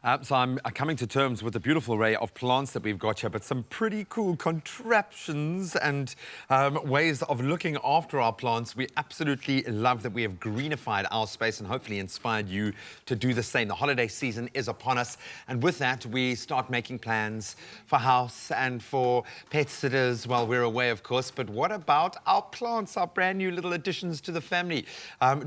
So I'm coming to terms with the beautiful array of plants that we've got here, but some pretty cool contraptions and ways of looking after our plants. We absolutely love that we have greenified our space and hopefully inspired you to do the same. The holiday season is upon us, and with that, we start making plans for house and for pet sitters while we're away, of course. But what about our plants, our brand new little additions to the family?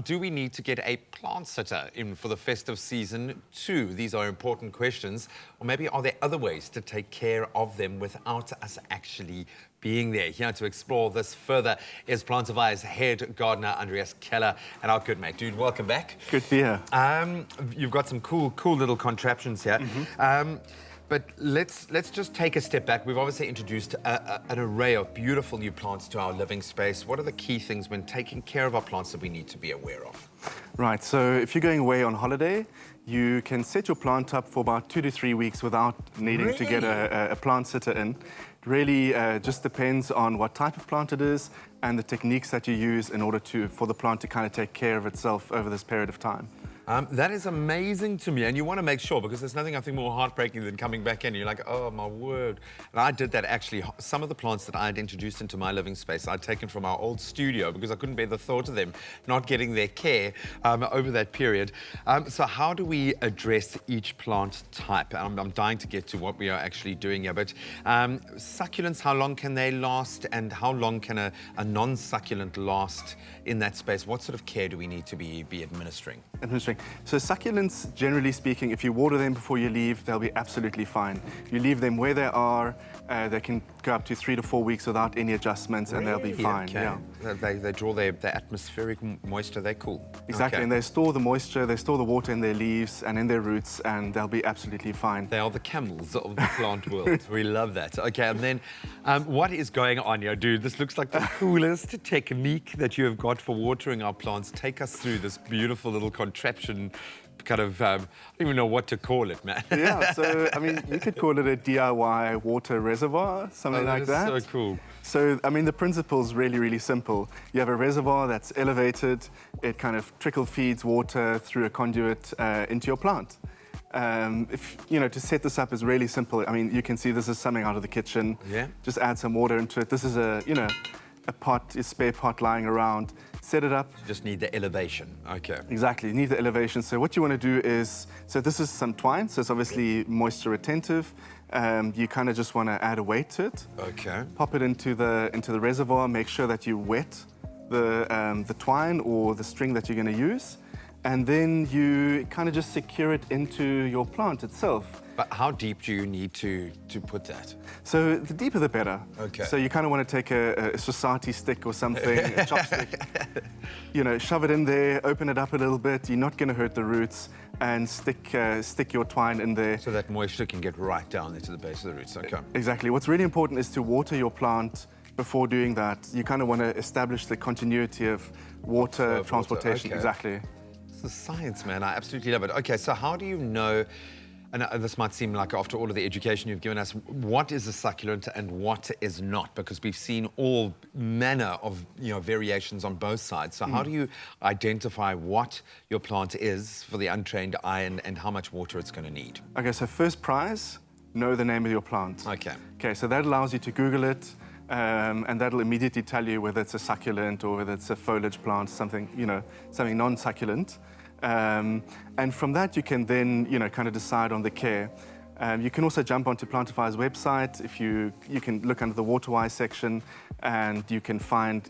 Do we need to get a plant sitter in for the festive season too? These are important questions. Or maybe are there other ways to take care of them without us actually being there? Here to explore this further is Plantify's head gardener, Andreas Keller, and our good mate. Dude, welcome back. Good to be here. You've got some cool little contraptions here. But let's just take a step back. We've obviously introduced an array of beautiful new plants to our living space. What are the key things when taking care of our plants that we need to be aware of? Right, so if you're going away on holiday, you can set your plant up for about 2 to 3 weeks without needing to get a plant sitter in. It really just depends on what type of plant it is and the techniques that you use in order for the plant to kind of take care of itself over this period of time. That is amazing to me, and you want to make sure, because there's nothing I think more heartbreaking than coming back in and you're like, oh my word. And I did that actually. Some of the plants that I had introduced into my living space I'd taken from our old studio because I couldn't bear the thought of them not getting their care over that period. So how do we address each plant type? I'm dying to get to what we are actually doing here, but succulents, how long can they last, and how long can a non-succulent last in that space? What sort of care do we need to be administering? So succulents, generally speaking, if you water them before you leave, they'll be absolutely fine. You leave them where they are, they can go up to 3 to 4 weeks without any adjustments, and they'll be fine. Okay. Yeah. They draw their atmospheric moisture, they're cool. Exactly, okay. And they store the moisture, they store the water in their leaves and in their roots, and they'll be absolutely fine. They are the camels of the plant world. We love that. Okay, and then what is going on here, dude? This looks like the coolest technique that you have got for watering our plants. Take us through this beautiful little contraption, kind of, I don't even know what to call it, man. Yeah, so, I mean, you could call it a DIY water reservoir, something like that. So cool. So, I mean, the principle's really simple. You have a reservoir that's elevated. It kind of trickle feeds water through a conduit into your plant. To set this up is really simple. I mean, you can see this is something out of the kitchen. Yeah. Just add some water into it. This is a spare pot lying around. Set it up. You just need the elevation. Okay. Exactly, you need the elevation. So what you want to do is, so this is some twine, so it's obviously moisture retentive. You kind of just want to add a weight to it. Okay. Pop it into the reservoir. Make sure that you wet the twine or the string that you're going to use, and then you kind of just secure it into your plant itself. But how deep do you need to put that? So the deeper the better. Okay. So you kind of want to take a society stick or something, a chopstick, shove it in there, open it up a little bit. You're not going to hurt the roots, and stick your twine in there. So that moisture can get right down into the base of the roots. Okay. Exactly. What's really important is to water your plant before doing that. You kind of want to establish the continuity of water transportation. Okay. Exactly. It's the science, man. I absolutely love it. Okay, so how do you know, and this might seem like after all of the education you've given us, what is a succulent and what is not? Because we've seen all manner of variations on both sides. So how do you identify what your plant is for the untrained eye and how much water it's going to need? Okay, so first prize, know the name of your plant. Okay. Okay, so that allows you to Google it, and that'll immediately tell you whether it's a succulent or whether it's a foliage plant, something non-succulent. And from that, you can then, kind of decide on the care. You can also jump onto Plantify's website. If you can look under the water-wise section, and you can find,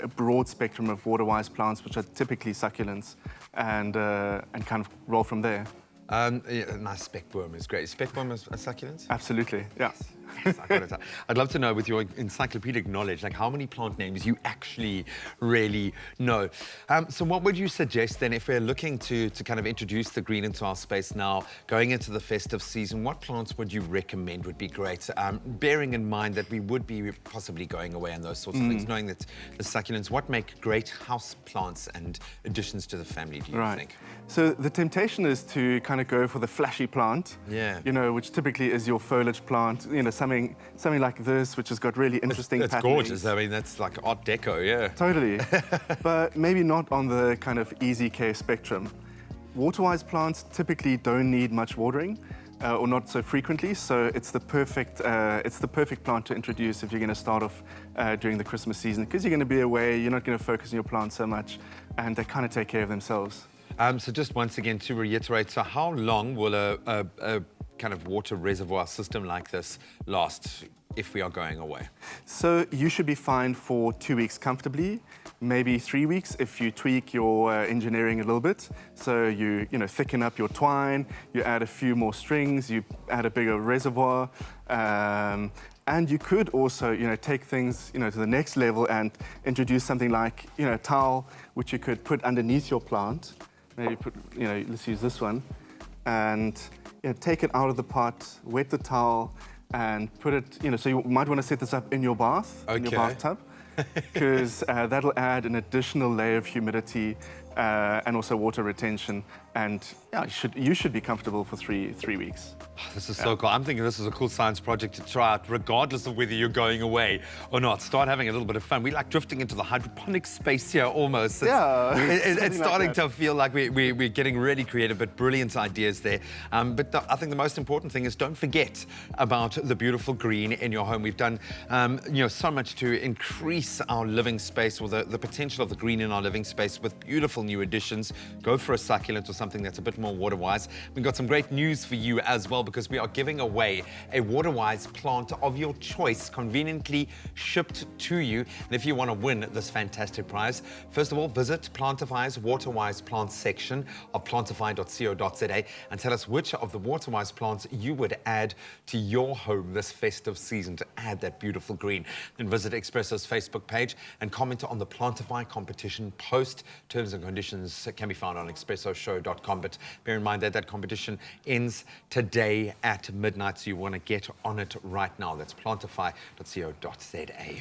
a broad spectrum of water-wise plants, which are typically succulents, and kind of roll from there. Nice speckworm is great. Is speckworm a succulent? Absolutely, yeah. Yes, I'd love to know, with your encyclopedic knowledge, like how many plant names you actually really know. So what would you suggest then if we're looking to kind of introduce the green into our space now, going into the festive season? What plants would you recommend would be great? Bearing in mind that we would be possibly going away and those sorts of things, knowing that the succulents, what make great house plants and additions to the family, do you think? So the temptation is to kind of go for the flashy plant, which typically is your foliage plant, something like this, which has got really interesting patterns. It's gorgeous. I mean, that's like Art Deco, yeah. Totally. But maybe not on the kind of easy care spectrum. water-wise plants typically don't need much watering. Or not so frequently, so it's the perfect plant to introduce if you're going to start off during the Christmas season, because you're going to be away, you're not going to focus on your plants so much, and they kind of take care of themselves. So just once again to reiterate, so how long will a kind of water reservoir system like this last if we are going away? So you should be fine for 2 weeks comfortably, maybe 3 weeks if you tweak your engineering a little bit. So you thicken up your twine, you add a few more strings, you add a bigger reservoir, and you could also take things to the next level and introduce something like a towel which you could put underneath your plant. Maybe put let's use this one, and take it out of the pot, wet the towel, and put it, so you might want to set this up in your bath, in your bathtub, because that'll add an additional layer of humidity and also water retention. And yeah, you should be comfortable for three weeks. Oh, this is so cool. I'm thinking this is a cool science project to try out, regardless of whether you're going away or not. Start having a little bit of fun. We like drifting into the hydroponic space here almost. It's starting to feel like we're getting really creative, but brilliant ideas there. I think the most important thing is don't forget about the beautiful green in your home. We've done so much to increase our living space, or the potential of the green in our living space, with beautiful new additions. Go for a succulent or something that's a bit more water-wise. We've got some great news for you as well, because we are giving away a water-wise plant of your choice, conveniently shipped to you. And if you want to win this fantastic prize, first of all, visit Plantify's water-wise plants section of plantify.co.za and tell us which of the water-wise plants you would add to your home this festive season to add that beautiful green. Then visit Expresso's Facebook page and comment on the Plantify competition post. Terms and conditions can be found on expressoshow.com, but bear in mind that that competition ends today at midnight, so you want to get on it right now. That's plantify.co.za.